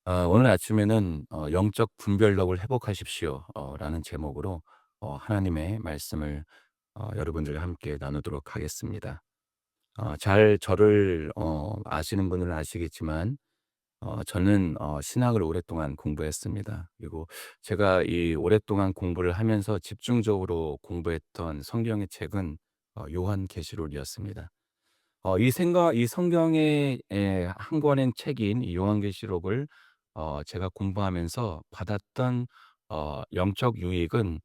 오늘 아침에는 "영적 분별력을 회복하십시오." 라는 제목으로 하나님의 말씀을 여러분들과 함께 나누도록 하겠습니다. 잘 저를 아시는 분들은 아시겠지만 저는 신학을 오랫동안 공부했습니다. 그리고 제가 이 오랫동안 공부를 하면서 집중적으로 공부했던 성경의 책은 요한계시록이었습니다. 이 성경의 한 권의 책인 이 요한계시록을 제가 공부하면서 받았던 영적 유익은,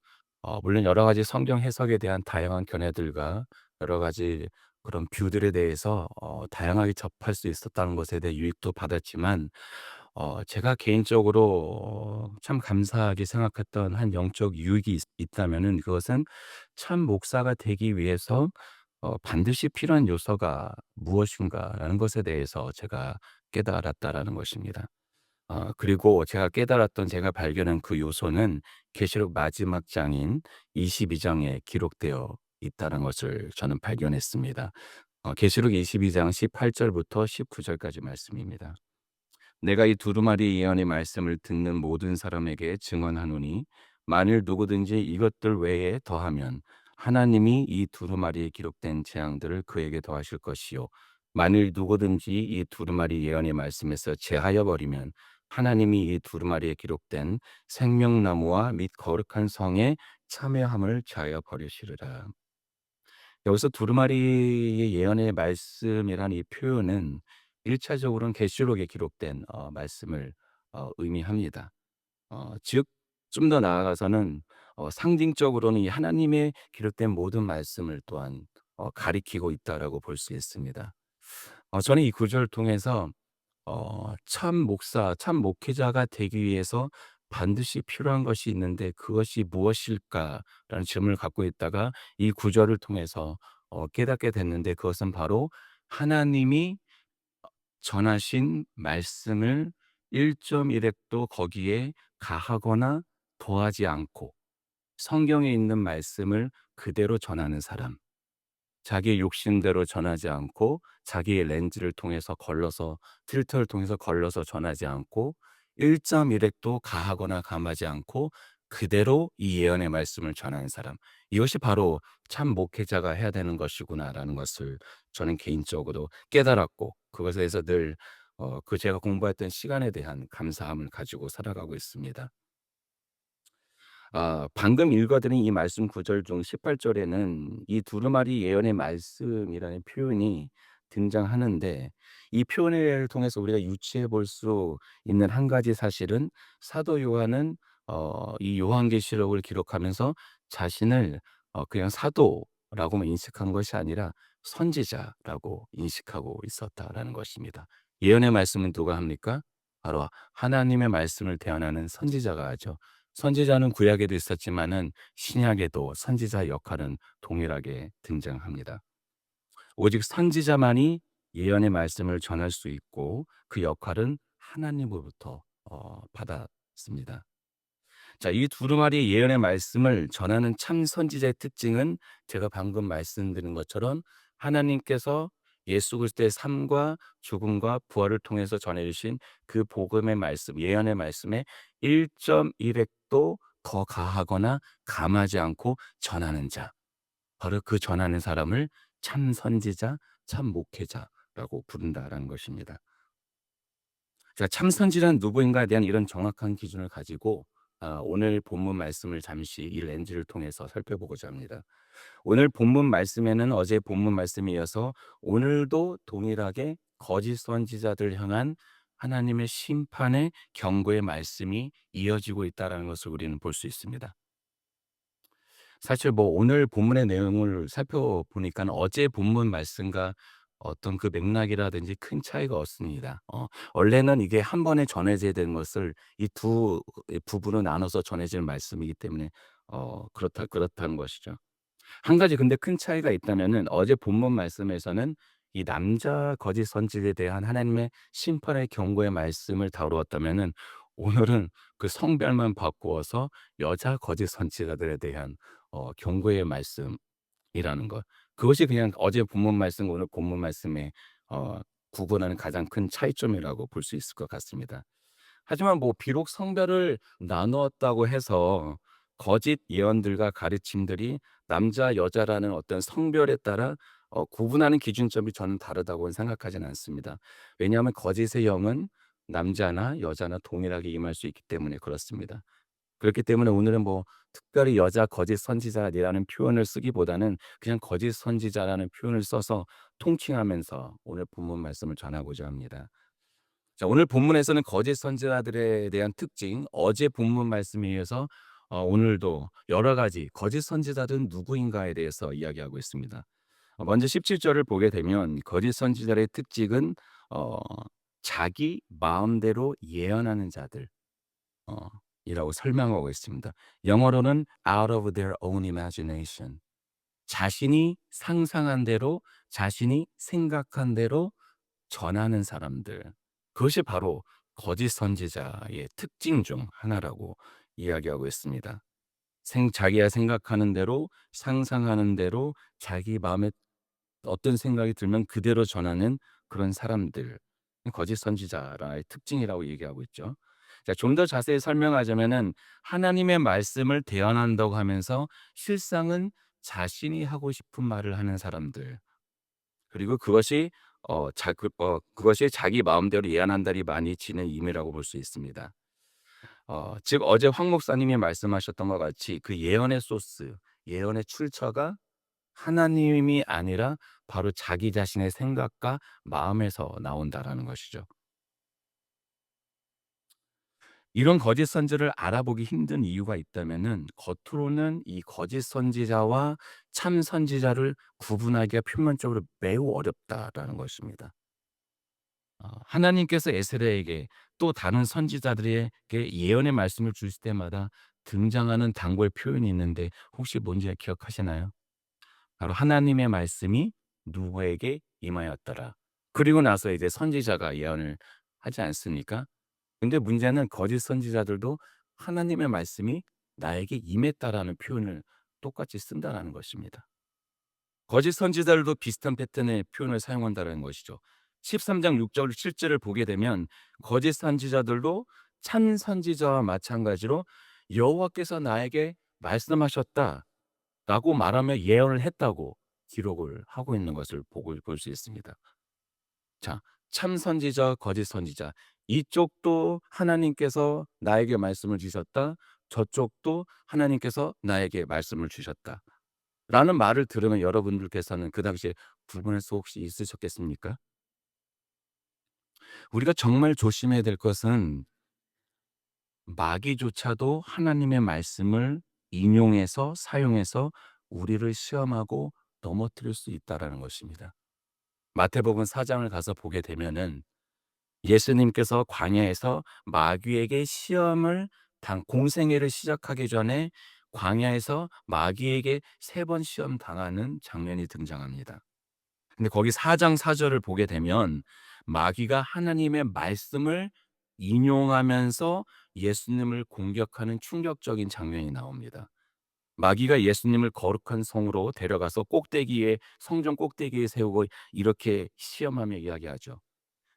물론 여러 가지 성경 해석에 대한 다양한 견해들과 여러 가지 그런 뷰들에 대해서 다양하게 접할 수 있었다는 것에 대해 유익도 받았지만, 제가 개인적으로 참 감사하게 생각했던 한 영적 유익이 있다면은 그것은 참 목사가 되기 위해서 반드시 필요한 요소가 무엇인가라는 것에 대해서 제가 깨달았다라는 것입니다. 그리고 제가 발견한 그 요소는 계시록 마지막 장인 22 장에 기록되어 있다는 것을 저는 발견했습니다. 계시록 22장 18 절부터 19 절까지 말씀입니다. 내가 이 두루마리 예언의 말씀을 듣는 모든 사람에게 증언하노니, 만일 누구든지 이것들 외에 더하면 하나님이 이 두루마리에 기록된 재앙들을 그에게 더하실 것이요, 만일 누구든지 이 두루마리 예언의 말씀에서 제하여 버리면 하나님이 이 두루마리에 기록된 생명나무와 및 거룩한 성에 참여함을 제하여 버리시리라. 여기서 두루마리의 예언의 말씀이라는 이 표현은 1 차적으로는 계시록에 기록된 말씀을 의미합니다. 즉 좀 더 나아가서는 상징적으로는 이 하나님의 기록된 모든 말씀을 또한 가리키고 있다라고 볼 수 있습니다. 저는 이 구절을 통해서 참 목사, 참 목회자가 되기 위해서 반드시 필요한 것이 있는데 그것이 무엇일까라는 질문을 갖고 있다가 이 구절을 통해서 깨닫게 됐는데, 그것은 바로 하나님이 전하신 말씀을 1.1획도 거기에 가하거나 더하지 않고 성경에 있는 말씀을 그대로 전하는 사람. 자기의 욕심대로 전하지 않고 자기의 렌즈를 통해서 걸러서, 필터를 통해서 걸러서 전하지 않고 1.1획도 가하거나 감하지 않고 그대로 이 예언의 말씀을 전하는 사람. 이것이 바로 참 목회자가 해야 되는 것이구나라는 것을 저는 개인적으로 깨달았고, 그것에 대해서 늘 제가 공부했던 시간에 대한 감사함을 가지고 살아가고 있습니다. 방금 읽어드린 이 말씀 구절 중 18 절에는 이 두루마리 예언의 말씀이라는 표현이 등장하는데, 이 표현을 통해서 우리가 유추해 볼 수 있는 한 가지 사실은, 사도 요한은 이 요한계시록을 기록하면서 자신을 그냥 사도라고만 인식한 것이 아니라 선지자라고 인식하고 있었다라는 것입니다. 예언의 말씀은 누가 합니까? 바로 하나님의 말씀을 대언하는 선지자가 하죠. 선지자는 구약에도 있었지만은 신약에도 선지자 역할은 동일하게 등장합니다. 오직 선지자만이 예언의 말씀을 전할 수 있고 그 역할은 하나님으로부터 받았습니다. 자, 이 두루마리 예언의 말씀을 전하는 참 선지자의 특징은 제가 방금 말씀드린 것처럼 하나님께서 예수 그리스도의 삶과 죽음과 부활을 통해서 전해 주신 그 복음의 말씀, 예언의 말씀에 1.1획도 더 가하거나 감하지 않고 전하는 자. 바로 그 전하는 사람을 참 선지자, 참 목회자라고 부른다라는 것입니다. 자, 참 선지자는 누구인가에 대한 이런 정확한 기준을 가지고 오늘 본문 말씀을 잠시 이 렌즈를 통해서 살펴보고자 합니다. 오늘 본문 말씀에는 어제 본문 말씀에 이어서 오늘도 동일하게 거짓 선지자들 향한 하나님의 심판의 경고의 말씀이 이어지고 있다는 것을 우리는 볼 수 있습니다. 사실 뭐 오늘 본문의 내용을 살펴보니까 어제 본문 말씀과 어떤 그 맥락이라든지 큰 차이가 없습니다. 원래는 이게 한 번에 전해져야 되는 것을 이 두 부분으로 나눠서 전해지는 말씀이기 때문에 그렇다는 것이죠. 한 가지 근데 큰 차이가 있다면은, 어제 본문 말씀에서는 이 남자 거짓 선지자에 대한 하나님의 심판의 경고의 말씀을 다루었다면은, 오늘은 그 성별만 바꾸어서 여자 거짓 선지자들에 대한 경고의 말씀이라는 것. 그것이 그냥 어제 본문 말씀과 오늘 본문 말씀의 어 구분하는 가장 큰 차이점이라고 볼 수 있을 것 같습니다. 하지만 뭐 비록 성별을 나누었다고 해서 거짓 예언들과 가르침들이 남자 여자라는 어떤 성별에 따라 구분하는 기준점이 저는 다르다고는 생각하지는 않습니다. 왜냐하면 거짓의 영은 남자나 여자나 동일하게 임할 수 있기 때문에 그렇습니다. 그렇기 때문에 오늘은 뭐 특별히 여자 거짓 선지자라는 표현을 쓰기보다는 그냥 거짓 선지자라는 표현을 써서 통칭하면서 오늘 본문 말씀을 전하고자 합니다. 자, 오늘 본문에서는 거짓 선지자들에 대한 특징, 어제 본문 말씀에 의해서 오늘도 여러 가지 거짓 선지자들은 누구인가에 대해서 이야기하고 있습니다. 먼저 17절을 보게 되면 거짓 선지자의 특징은 어 자기 마음대로 예언하는 자들 어 이라고 설명하고 있습니다. 영어로는 out of their own imagination. 자신이 상상한 대로, 자신이 생각한 대로 전하는 사람들. 그것이 바로 거짓 선지자의 특징 중 하나라고 이야기하고 있습니다. 자기가 생각하는 대로, 상상하는 대로 자기 마음에 어떤 생각이 들면 그대로 전하는 그런 사람들. 거짓 선지자의 특징이라고 얘기하고 있죠. 자, 좀 더 자세히 설명하자면은 하나님의 말씀을 대언한다고 하면서 실상은 자신이 하고 싶은 말을 하는 사람들. 그리고 그것이 자기 마음대로 예언한다리 많이 지는 의미라고 볼 수 있습니다. 즉 어제 황 목사님이 말씀하셨던 것 같이 그 예언의 소스, 예언의 출처가 하나님이 아니라 바로 자기 자신의 생각과 마음에서 나온다라는 것이죠. 이런 거짓 선지를 알아보기 힘든 이유가 있다면은 겉으로는 이 거짓 선지자와 참 선지자를 구분하기가 표면적으로 매우 어렵다라는 것입니다. 하나님께서 에스라에게 또 다른 선지자들에게 예언의 말씀을 주실 때마다 등장하는 단골 표현이 있는데 혹시 뭔지 기억하시나요? 바로 하나님의 말씀이 누구에게 임하였더라. 그리고 나서 이제 선지자가 예언을 하지 않습니까? 근데 문제는 거짓 선지자들도 하나님의 말씀이 나에게 임했다라는 표현을 똑같이 쓴다라는 것입니다. 거짓 선지자들도 비슷한 패턴의 표현을 사용한다는 것이죠. 13장 6절 7절을 보게 되면 거짓 선지자들도 참 선지자와 마찬가지로 여호와께서 나에게 말씀하셨다라고 말하며 예언을 했다고 기록을 하고 있는 것을 볼 수 있습니다. 자, 참 선지자, 거짓 선지자. 이쪽도 하나님께서 나에게 말씀을 주셨다. 저쪽도 하나님께서 나에게 말씀을 주셨다. 라는 말을 들으면 여러분들께서는 그 당시에 구분할 수 혹시 있으셨겠습니까? 우리가 정말 조심해야 될 것은 마귀조차도 하나님의 말씀을 인용해서 사용해서 우리를 시험하고 넘어뜨릴 수 있다라는 것입니다. 마태복음 4장을 가서 보게 되면은 예수님께서 광야에서 마귀에게 시험을 공생애를 시작하기 전에 광야에서 마귀에게 3번 시험 당하는 장면이 등장합니다. 근데 거기 4장 4절을 보게 되면 마귀가 하나님의 말씀을 인용하면서 예수님을 공격하는 충격적인 장면이 나옵니다. 마귀가 예수님을 거룩한 성으로 데려가서 성전 꼭대기에 세우고 이렇게 시험하며 이야기하죠.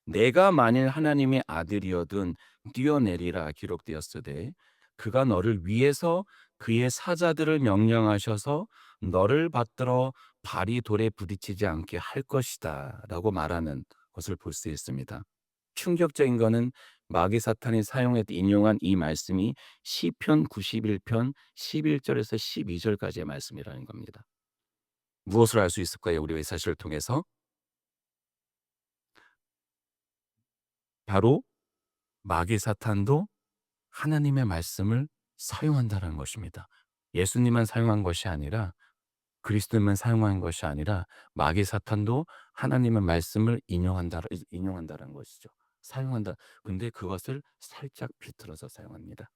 내가 만일 하나님의 아들이어든 뛰어내리라 기록되었으되 그가 너를 위해서 그의 사자들을 명령하셔서 너를 받들어 발이 돌에 부딪히지 않게 할 것이다 라고 말하는 것을 볼 수 있습니다. 충격적인 것은 마귀 사탄이 인용한 이 말씀이 시편 91편 11절에서 12절까지의 말씀이라는 겁니다. 무엇을 알 수 있을까요? 우리가 이 사실을 통해서 바로 마귀 사탄도 하나님의 말씀을 사용한다는 것입니다. 예수님만 사용한 것이 아니라 그리스도만 사용한 것이 아니라 마귀 사탄도 하나님의 말씀을 인용한다는 것이죠. 사용한다. 근데 그것을 살짝 비틀어서 사용합니다.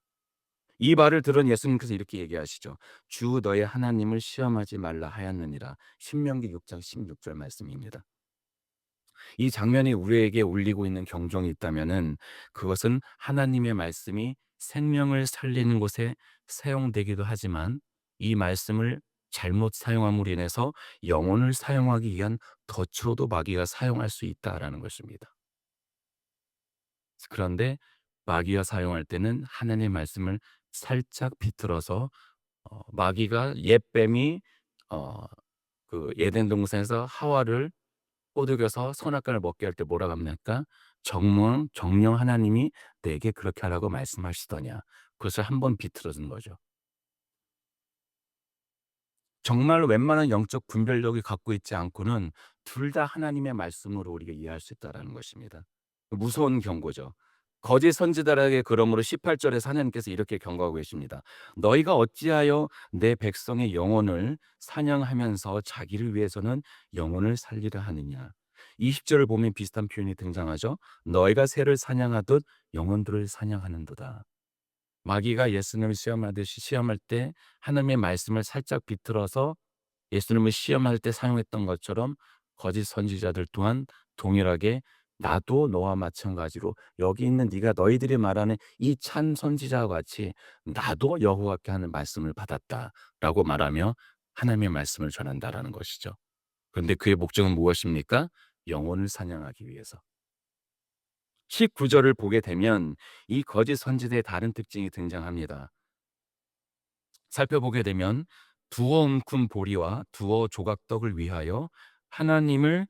이 말을 들은 예수님께서 이렇게 얘기하시죠. 주 너의 하나님을 시험하지 말라 하였느니라. 신명기 6장 16절 말씀입니다. 이 장면이 우리에게 울리고 있는 경종이 있다면은 그것은 하나님의 말씀이 생명을 살리는 곳에 사용되기도 하지만 이 말씀을 잘못 사용함으로 인해서 영혼을 사용하기 위한 덫으로도 마귀가 사용할 수 있다라는 것입니다. 그런데 마귀가 사용할 때는 하나님의 말씀을 살짝 비틀어서 마귀가 옛 뱀이 어 그 에덴 동산에서 하와를 꼬드겨서 선악과를 먹게 할 때 뭐라고 합니까? 정령 하나님이 내게 그렇게 하라고 말씀하시더냐. 그것을 한번 비틀어 준 거죠. 정말 웬만한 영적 분별력이 갖고 있지 않고는 둘 다 하나님의 말씀으로 우리가 이해할 수 있다라는 것입니다. 무서운 경고죠. 거짓 선지자들에게 그러므로 18 절에서 하나님께서 이렇게 경고하고 계십니다. "너희가 어찌하여 내 백성의 영혼을 사냥하면서 자기를 위해서는 영혼을 살리려 하느냐." 20 절을 보면 비슷한 표현이 등장하죠. "너희가 새를 사냥하듯 영혼들을 사냥하는도다." 마귀가 예수님을 시험하듯이 시험할 때 하나님의 말씀을 살짝 비틀어서 예수님을 시험할 때 사용했던 것처럼 거짓 선지자들 또한 동일하게 나도 너와 마찬가지로 여기 있는 네가 너희들이 말하는 이 참 선지자와 같이 나도 여호와께 하는 말씀을 받았다라고 말하며 하나님의 말씀을 전한다라는 것이죠. 그런데 그의 목적은 무엇입니까? 영혼을 사냥하기 위해서. 19 절을 보게 되면 이 거짓 선지자의 다른 특징이 등장합니다. 살펴보게 되면 두어 움큼 보리와 두어 조각 떡을 위하여 하나님을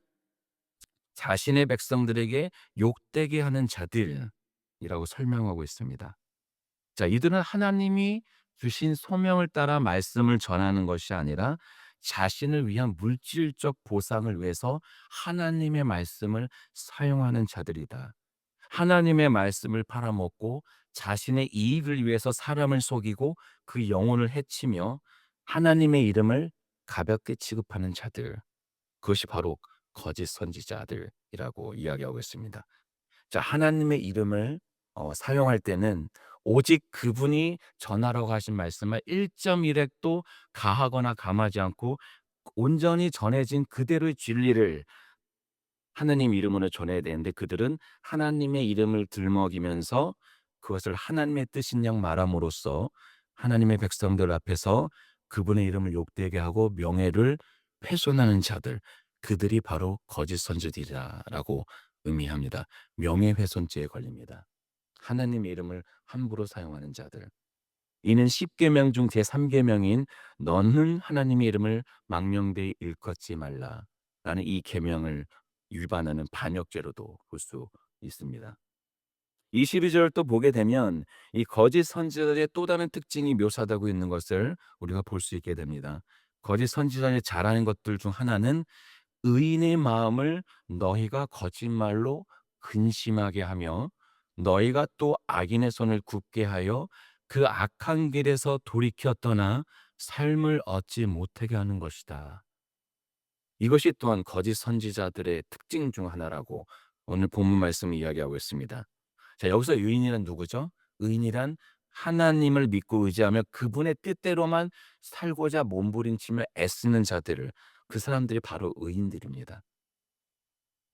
자신의 백성들에게 욕되게 하는 자들이라고 설명하고 있습니다. 자, 이들은 하나님이 주신 소명을 따라 말씀을 전하는 것이 아니라 자신을 위한 물질적 보상을 위해서 하나님의 말씀을 사용하는 자들이다. 하나님의 말씀을 팔아먹고 자신의 이익을 위해서 사람을 속이고 그 영혼을 해치며 하나님의 이름을 가볍게 취급하는 자들. 그것이 바로 거짓 선지자들이라고 이야기하고 있습니다. 자, 하나님의 이름을 사용할 때는 오직 그분이 전하라고 하신 말씀을 1.1핵도 가하거나 감하지 않고 온전히 전해진 그대로의 진리를 하나님 이름으로 전해야 되는데 그들은 하나님의 이름을 들먹이면서 그것을 하나님의 뜻인 양 말함으로써 하나님의 백성들 앞에서 그분의 이름을 욕되게 하고 명예를 훼손하는 자들, 그들이 바로 거짓 선지자라고 의미합니다. 명예훼손죄에 걸립니다. 하나님의 이름을 함부로 사용하는 자들. 이는 10계명 중 제3계명인 너는 하나님의 이름을 망령되이 일컫지 말라라는 이 계명을 위반하는 반역죄로도 볼 수 있습니다. 22절 또 보게 되면 이 거짓 선지자의 또 다른 특징이 묘사되고 있는 것을 우리가 볼 수 있게 됩니다. 거짓 선지자의 잘하는 것들 중 하나는 의인의 마음을 너희가 거짓말로 근심하게 하며 너희가 또 악인의 손을 굳게 하여 그 악한 길에서 돌이켜 떠나 삶을 얻지 못하게 하는 것이다. 이것이 또한 거짓 선지자들의 특징 중 하나라고 오늘 본문 말씀을 이야기하고 있습니다. 자, 여기서 의인이란 누구죠? 의인이란 하나님을 믿고 의지하며 그분의 뜻대로만 살고자 몸부림치며 애쓰는 자들을, 그 사람들이 바로 의인들입니다.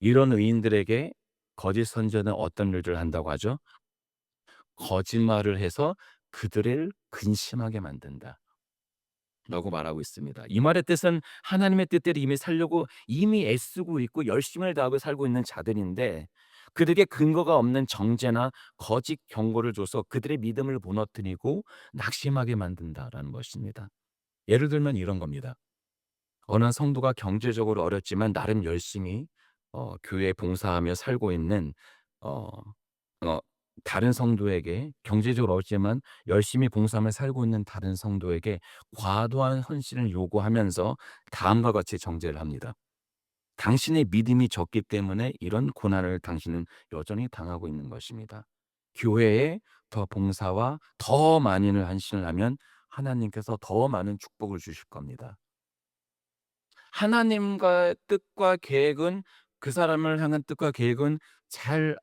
이런 의인들에게 거짓 선지자는 어떤 일들을 한다고 하죠? 거짓말을 해서 그들을 근심하게 만든다. 라고 말하고 있습니다. 이 말의 뜻은 하나님의 뜻대로 이미 살려고 이미 애쓰고 있고 열심을 다하고 살고 있는 자들인데 그들에게 근거가 없는 정죄나 거짓 경고를 줘서 그들의 믿음을 무너뜨리고 낙심하게 만든다라는 것입니다. 예를 들면 이런 겁니다. 어느 성도가 경제적으로 어렵지만 나름 열심히 교회에 봉사하며 살고 있는 어 어 다른 성도에게, 경제적으로 어렵지만 열심히 봉사하며 살고 있는 다른 성도에게 과도한 헌신을 요구하면서 다음과 같이 정죄를 합니다. "당신의 믿음이 적기 때문에 이런 고난을 당신은 여전히 당하고 있는 것입니다. 교회에 더 봉사와 더 많은 헌신을 하면 하나님께서 더 많은 축복을 주실 겁니다." 하나님과 뜻과 계획은, 그 사람을 향한 뜻과 계획은 잘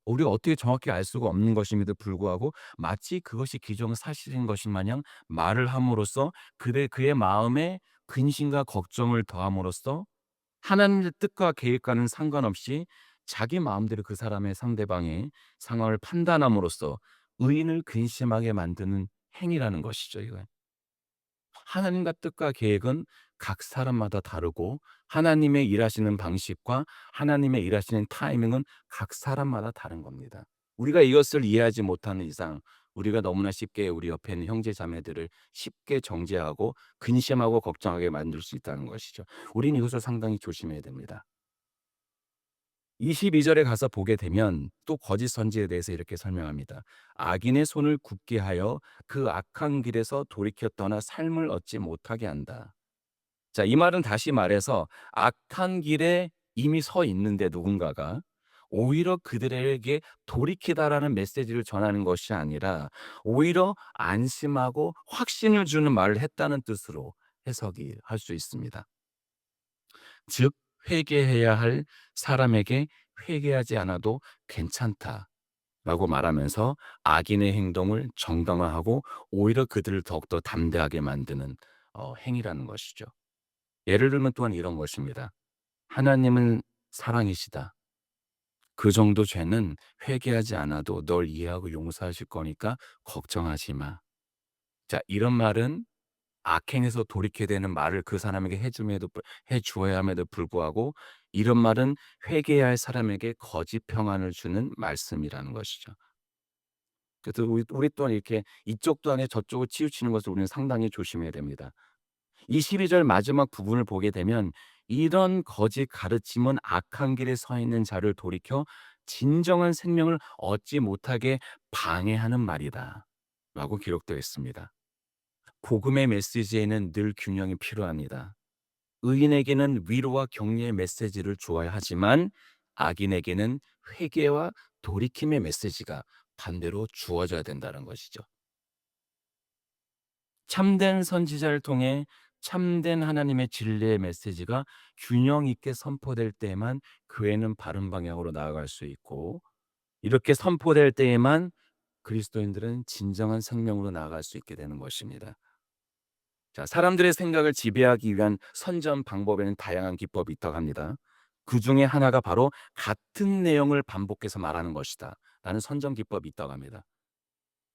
우리가 어떻게 정확히 알 수가 없는 것임에도 불구하고 마치 그것이 기정사실인 것인 마냥 말을 함으로써 그의 마음에 근심과 걱정을 더함으로써 하나님의 뜻과 계획과는 상관없이 자기 마음대로 그 사람의 상대방의 상황을 판단함으로써 의인을 근심하게 만드는 행위라는 것이죠, 이건. 하나님과 뜻과 계획은 각 사람마다 다르고 하나님의 일하시는 방식과 하나님의 일하시는 타이밍은 각 사람마다 다른 겁니다. 우리가 이것을 이해하지 못하는 이상 우리가 너무나 쉽게 우리 옆에 있는 형제 자매들을 쉽게 정죄하고 근심하고 걱정하게 만들 수 있다는 것이죠. 우리는 이것을 상당히 조심해야 됩니다. 22절에 가서 보게 되면 또 거짓 선지에 대해서 이렇게 설명합니다. 악인의 손을 굳게 하여 그 악한 길에서 돌이켜 떠나 삶을 얻지 못하게 한다. 자, 이 말은 다시 말해서 악한 길에 이미 서 있는데 누군가가 오히려 그들에게 돌이키다라는 메시지를 전하는 것이 아니라 오히려 안심하고 확신을 주는 말을 했다는 뜻으로 해석이 할 수 있습니다. 즉 회개해야 할 사람에게 회개하지 않아도 괜찮다라고 말하면서 악인의 행동을 정당화하고 오히려 그들을 더욱더 담대하게 만드는 행위라는 것이죠. 예를 들면 또한 이런 것입니다. 하나님은 사랑이시다. 그 정도 죄는 회개하지 않아도 널 이해하고 용서하실 거니까 걱정하지 마. 자, 이런 말은 악행에서 돌이켜야 되는 말을 그 사람에게 해 주어야 함에도 불구하고 이런 말은 회개해야 할 사람에게 거짓 평안을 주는 말씀이라는 것이죠. 그래서 우리 또한 이렇게 이쪽도 아니고 저쪽을 치우치는 것을 우리는 상당히 조심해야 됩니다. 22절 마지막 부분을 보게 되면 이런 거짓 가르침은 악한 길에 서 있는 자를 돌이켜 진정한 생명을 얻지 못하게 방해하는 말이다. 라고 기록되어 있습니다. 복음의 메시지에는 늘 균형이 필요합니다. 의인에게는 위로와 격려의 메시지를 주어야 하지만 악인에게는 회개와 돌이킴의 메시지가 반대로 주어져야 된다는 것이죠. 참된 선지자를 통해 참된 하나님의 진리의 메시지가 균형 있게 선포될 때에만 교회는 바른 방향으로 나아갈 수 있고 이렇게 선포될 때에만 그리스도인들은 진정한 생명으로 나아갈 수 있게 되는 것입니다. 자, 사람들의 생각을 지배하기 위한 선전 방법에는 다양한 기법이 있다고 합니다. 그 중에 하나가 바로 같은 내용을 반복해서 말하는 것이다 라는 선전 기법이 있다고 합니다.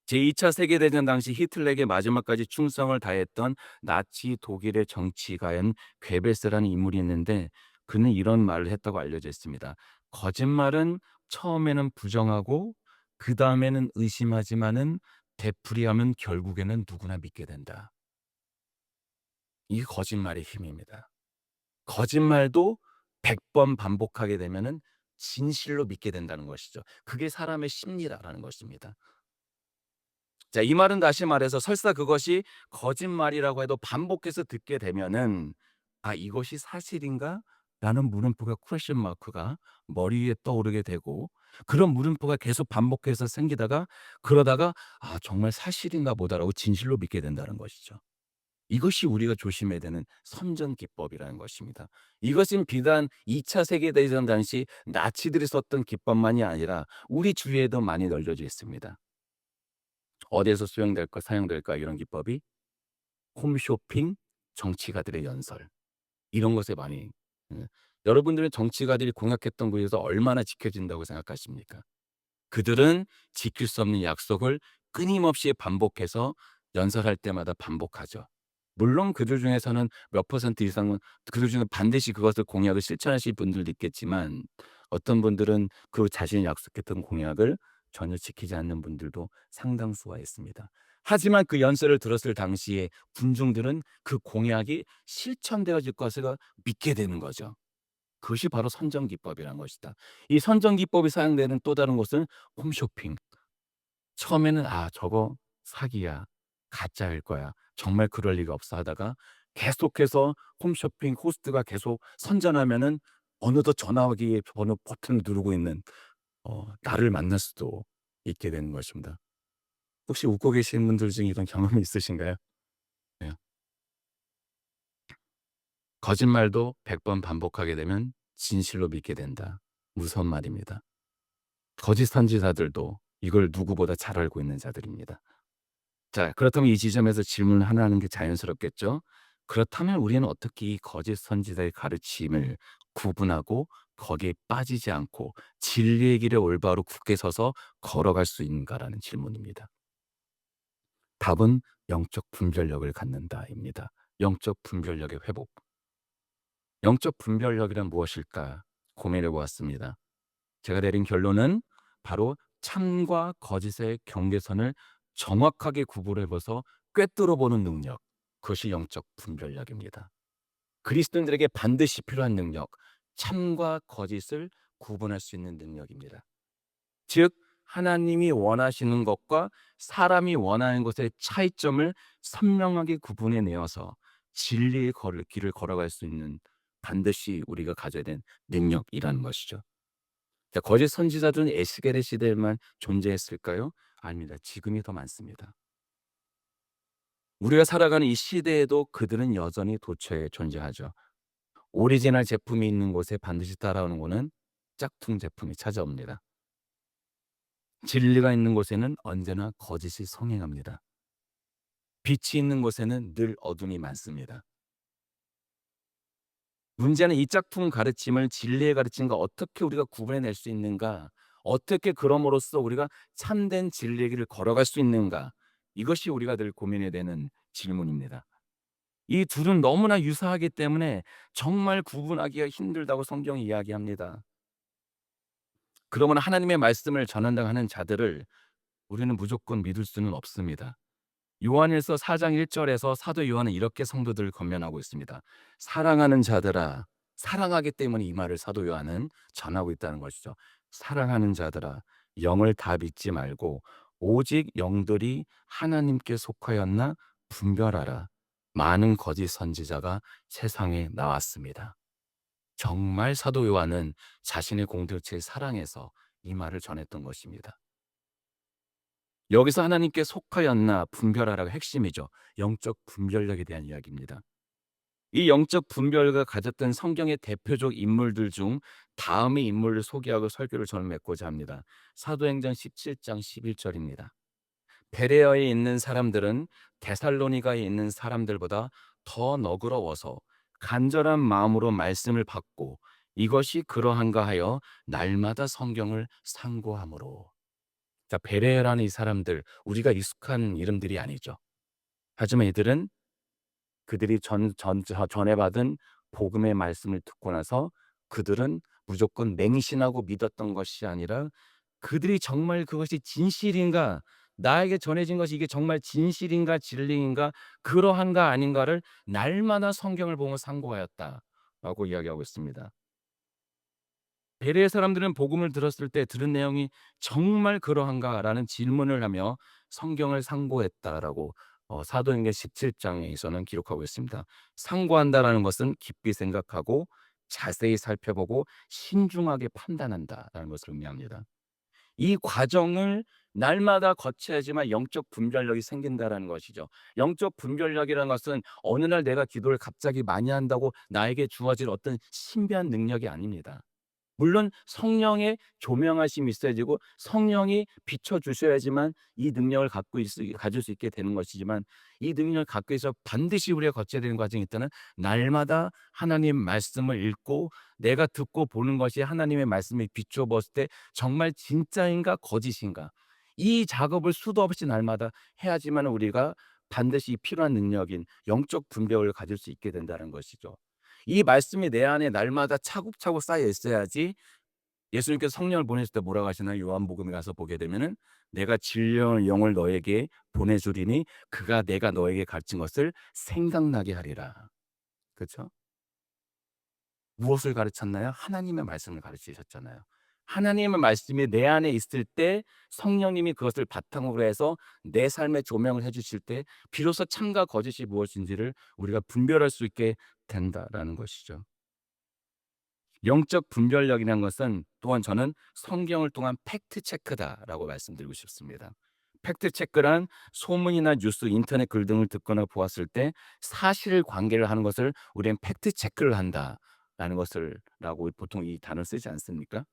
제2차 세계대전 당시 히틀러에게 마지막까지 충성을 다했던 나치 독일의 정치가인 괴베스라는 인물이 있는데 그는 이런 말을 했다고 알려져 있습니다. 거짓말은 처음에는 부정하고 그 다음에는 의심하지만은 되풀이하면 결국에는 누구나 믿게 된다. 이게 거짓말의 힘입니다. 거짓말도 100번 반복하게 되면은 진실로 믿게 된다는 것이죠. 그게 사람의 심리라는 것입니다. 자, 이 말은 다시 말해서 설사 그것이 거짓말이라고 해도 반복해서 듣게 되면은 '아 이것이 사실인가?' 라는 물음표가 퀘스천 마크가 머리 위에 떠오르게 되고 그런 물음표가 계속 반복해서 생기다가 그러다가 '아 정말 사실인가 보다.'라고 진실로 믿게 된다는 것이죠. 이것이 우리가 조심해야 되는 선전 기법이라는 것입니다. 이것은 비단 2차 세계대전 당시 나치들이 썼던 기법만이 아니라 우리 주위에도 많이 널려져 있습니다. 어디에서 사용될까 이런 기법이? 홈쇼핑, 정치가들의 연설 이런 것에 많이 여러분들은 정치가들이 공약했던 것에서 얼마나 지켜진다고 생각하십니까? 그들은 지킬 수 없는 약속을 끊임없이 반복해서 연설할 때마다 반복하죠. 물론 그들 중에서는 몇 퍼센트 이상은 그들 중에 반드시 그것을 공약을 실천하실 분들도 있겠지만 어떤 분들은 그 자신이 약속했던 공약을 전혀 지키지 않는 분들도 상당수가 있습니다. 하지만 그 연설을 들었을 당시에 군중들은 그 공약이 실천되어질 것을 믿게 되는 거죠. 그것이 바로 선정 기법이란 것이다. 이 선정 기법이 사용되는 또 다른 곳은 홈쇼핑. 처음에는 '아 저거 사기야. 가짜일 거야. 정말 그럴 리가 없어.' 하다가 계속해서 홈쇼핑 호스트가 계속 선전하면은 어느덧 전화기 번호 버튼을 누르고 있는 나를 만날 수도 있게 되는 것입니다. 혹시 웃고 계신 분들 중에 이런 경험이 있으신가요? 네. 거짓말도 100번 반복하게 되면 진실로 믿게 된다. 무서운 말입니다. 거짓 선지자들도 이걸 누구보다 잘 알고 있는 자들입니다. 자, 그렇다면 이 지점에서 질문을 하나 하는 게 자연스럽겠죠? 그렇다면 우리는 어떻게 이 거짓 선지자의 가르침을 구분하고 거기에 빠지지 않고 진리의 길에 올바로 굳게 서서 걸어갈 수 있는가라는 질문입니다. 답은 영적 분별력을 갖는다입니다. 영적 분별력의 회복. 영적 분별력이란 무엇일까 고민해 보았습니다. 제가 내린 결론은 바로 참과 거짓의 경계선을 정확하게 구분해 봐서 꿰뚫어 보는 능력. 그것이 영적 분별력입니다. 그리스도인들에게 반드시 필요한 능력, 참과 거짓을 구분할 수 있는 능력입니다. 즉 하나님이 원하시는 것과 사람이 원하는 것의 차이점을 선명하게 구분해 내어서 진리의 길을 걸어갈 수 있는 반드시 우리가 가져야 되는 능력이라는 것이죠. 자, 거짓 선지자들은 에스겔의 시대에만 존재했을까요? 아닙니다. 지금이 더 많습니다. 우리가 살아가는 이 시대에도 그들은 여전히 도처에 존재하죠. 오리지널 제품이 있는 곳에 반드시 따라오는 것은 짝퉁 제품이 찾아옵니다. 진리가 있는 곳에는 언제나 거짓이 성행합니다. 빛이 있는 곳에는 늘 어둠이 많습니다. 문제는 이 짝퉁 가르침을 진리의 가르침과 어떻게 우리가 구분해낼 수 있는가? 어떻게 그럼으로써 우리가 참된 진리의 길을 걸어갈 수 있는가? 이것이 우리가 늘 고민해야 되는 질문입니다. 이 둘은 너무나 유사하기 때문에 정말 구분하기가 힘들다고 성경이 이야기합니다. 그러면 하나님의 말씀을 전한다고 하는 자들을 우리는 무조건 믿을 수는 없습니다. 요한일서 4장 1절에서 사도 요한은 이렇게 성도들을 권면하고 있습니다. 사랑하는 자들아, 사랑하기 때문에 이 말을 사도 요한은 전하고 있다는 것이죠. 사랑하는 자들아, 영을 다 믿지 말고 오직 영들이 하나님께 속하였나 분별하라. 많은 거짓 선지자가 세상에 나왔습니다. 정말 사도 요한은 자신의 공동체를 사랑해서 이 말을 전했던 것입니다. 여기서 하나님께 속하였나 분별하라가 핵심이죠. 영적 분별력에 대한 이야기입니다. 이 영적 분별과 가졌던 성경의 대표적 인물들 중 다음의 인물을 소개하고 설교를 저는 맺고자 합니다. 사도행전 17장 11절입니다. 베레아에 있는 사람들은 데살로니가에 있는 사람들보다 더 너그러워서 간절한 마음으로 말씀을 받고 이것이 그러한가 하여 날마다 성경을 상고함으로. 자, 베레아라는 이 사람들 우리가 익숙한 이름들이 아니죠. 하지만 이들은 그들이 전에 받은 복음의 말씀을 듣고 나서 그들은 무조건 맹신하고 믿었던 것이 아니라 그들이 정말 그것이 진실인가, 나에게 전해진 것이 이게 정말 진실인가 진리인가 그러한가 아닌가를 날마다 성경을 보며 상고하였다라고 이야기하고 있습니다. 베레의 사람들은 복음을 들었을 때 들은 내용이 정말 그러한가라는 질문을 하며 성경을 상고했다라고 사도행전 17장에서는 기록하고 있습니다. 상고한다라는 것은 깊이 생각하고 자세히 살펴보고 신중하게 판단한다라는 것을 의미합니다. 이 과정을 날마다 거쳐야지만 영적 분별력이 생긴다라는 것이죠. 영적 분별력이라는 것은 어느 날 내가 기도를 갑자기 많이 한다고 나에게 주어질 어떤 신비한 능력이 아닙니다. 물론 성령의 조명하심이 있어야 되고 성령이 비춰 주셔야지만 이 능력을 가질 수 있게 되는 것이지만 이 능력을 갖기 위해서 반드시 우리가 거쳐야 되는 과정이 있다는 날마다 하나님 말씀을 읽고 내가 듣고 보는 것이 하나님의 말씀에 비추어 봤을 때 정말 진짜인가 거짓인가 이 작업을 수도 없이 날마다 해야지만 우리가 반드시 필요한 능력인 영적 분별을 가질 수 있게 된다는 것이죠. 이 말씀이 내 안에 날마다 차곡차곡 쌓여 있어야지 예수님께서 성령을 보내실 때 뭐라고 하시나요? 요한복음에 가서 보게 되면은 내가 진리의 영을 너에게 보내주리니 그가 내가 너에게 가르친 것을 생각나게 하리라. 그렇죠? 무엇을 가르쳤나요? 하나님의 말씀을 가르치셨잖아요. 하나님의 말씀이 내 안에 있을 때 성령님이 그것을 바탕으로 해서 내 삶에 조명을 해주실 때 비로소 참과 거짓이 무엇인지를 우리가 분별할 수 있게 된다라는 것이죠. 영적 분별력이라는 것은 또한 저는 성경을 통한 팩트 체크다라고 말씀드리고 싶습니다. 팩트 체크란 소문이나 뉴스, 인터넷 글 등을 듣거나 보았을 때 사실 관계를 하는 것을 우리는 팩트 체크를 한다라는 것을 라고 보통 이 단어를 쓰지 않습니까?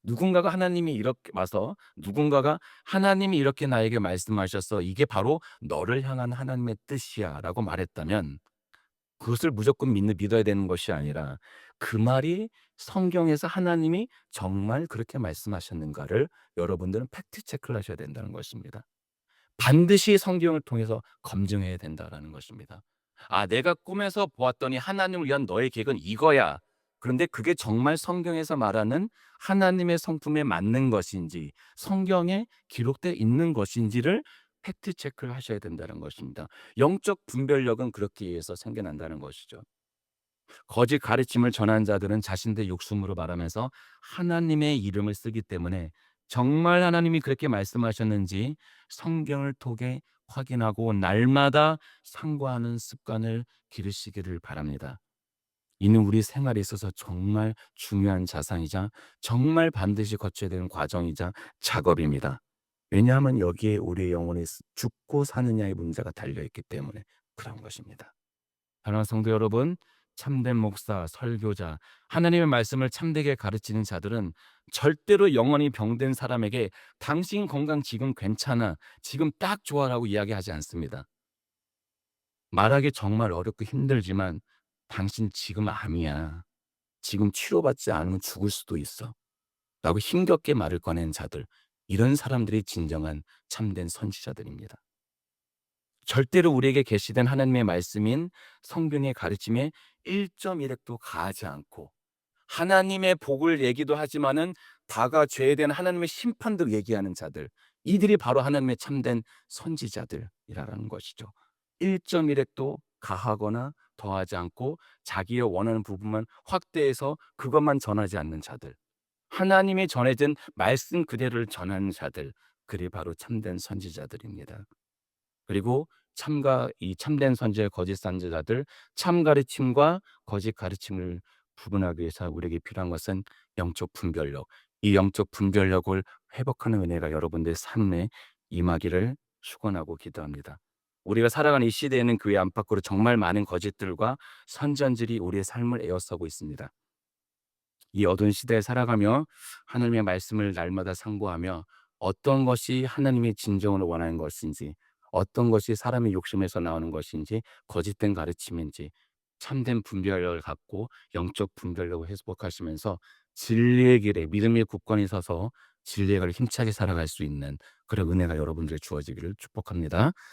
누군가가 하나님이 이렇게 와서 누군가가 하나님이 이렇게 나에게 말씀하셔서 이게 바로 너를 향한 하나님의 뜻이야라고 말했다면 그것을 무조건 믿어야 되는 것이 아니라 그 말이 성경에서 하나님이 정말 그렇게 말씀하셨는가를 여러분들은 팩트 체크를 하셔야 된다는 것입니다. 반드시 성경을 통해서 검증해야 된다라는 것입니다. 아, 내가 꿈에서 보았더니 하나님을 위한 너의 계획은 이거야. 그런데 그게 정말 성경에서 말하는 하나님의 성품에 맞는 것인지, 성경에 기록되어 있는 것인지를 팩트 체크를 하셔야 된다는 것입니다. 영적 분별력은 그렇게 위해서 생겨난다는 것이죠. 거짓 가르침을 전한 자들은 자신들의 욕심으로 말하면서 하나님의 이름을 쓰기 때문에 정말 하나님이 그렇게 말씀하셨는지 성경을 통해 확인하고 날마다 상고하는 습관을 기르시기를 바랍니다. 이는 우리 생활에 있어서 정말 중요한 자산이자 정말 반드시 거쳐야 되는 과정이자 작업입니다. 왜냐하면 여기에 우리의 영혼이 죽고 사느냐의 문제가 달려있기 때문에 그런 것입니다. 사랑하는 성도 여러분, 참된 목사, 설교자, 하나님의 말씀을 참되게 가르치는 자들은 절대로 영원히 병든 사람에게 당신 건강 지금 괜찮아, 지금 딱 좋아라고 이야기하지 않습니다. 말하기 정말 어렵고 힘들지만 당신 지금 암이야. 지금 치료받지 않으면 죽을 수도 있어. 라고 힘겹게 말을 꺼낸 자들. 이런 사람들이 진정한 참된 선지자들입니다. 절대로 우리에게 계시된 하나님의 말씀인 성경의 가르침에 1.1획도 가하지 않고 하나님의 복을 얘기도 하지만은 다가 죄된 하나님의 심판도 얘기하는 자들. 이들이 바로 하나님의 참된 선지자들이라는 것이죠. 1.1획도 가하거나 더하지 않고 자기의 원하는 부분만 확대해서 그것만 전하지 않는 자들. 하나님의 전해진 말씀 그대로를 전하는 자들. 그리 바로 참된 선지자들입니다. 그리고 이 참된 선지자, 거짓 선지자들, 참 가르침과 거짓 가르침을 구분하기 위해서 우리에게 필요한 것은 영적 분별력. 이 영적 분별력을 회복하는 은혜가 여러분들의 삶에 임하기를 축원하고 기도합니다. 우리가 살아가는 이 시대에는 그 외 안팎으로 정말 많은 거짓들과 선전들이 우리의 삶을 에워싸고 있습니다. 이 어두운 시대에 살아가며 하나님의 말씀을 날마다 상고하며 어떤 것이 하나님의 진정으로 원하는 것인지, 어떤 것이 사람의 욕심에서 나오는 것인지, 거짓된 가르침인지 참된 분별력을 갖고 영적 분별력을 회복하시면서 진리의 길에 믿음의 굳건히 서서 진리의 길을 힘차게 살아갈 수 있는 그런 은혜가 여러분들에게 주어지기를 축복합니다.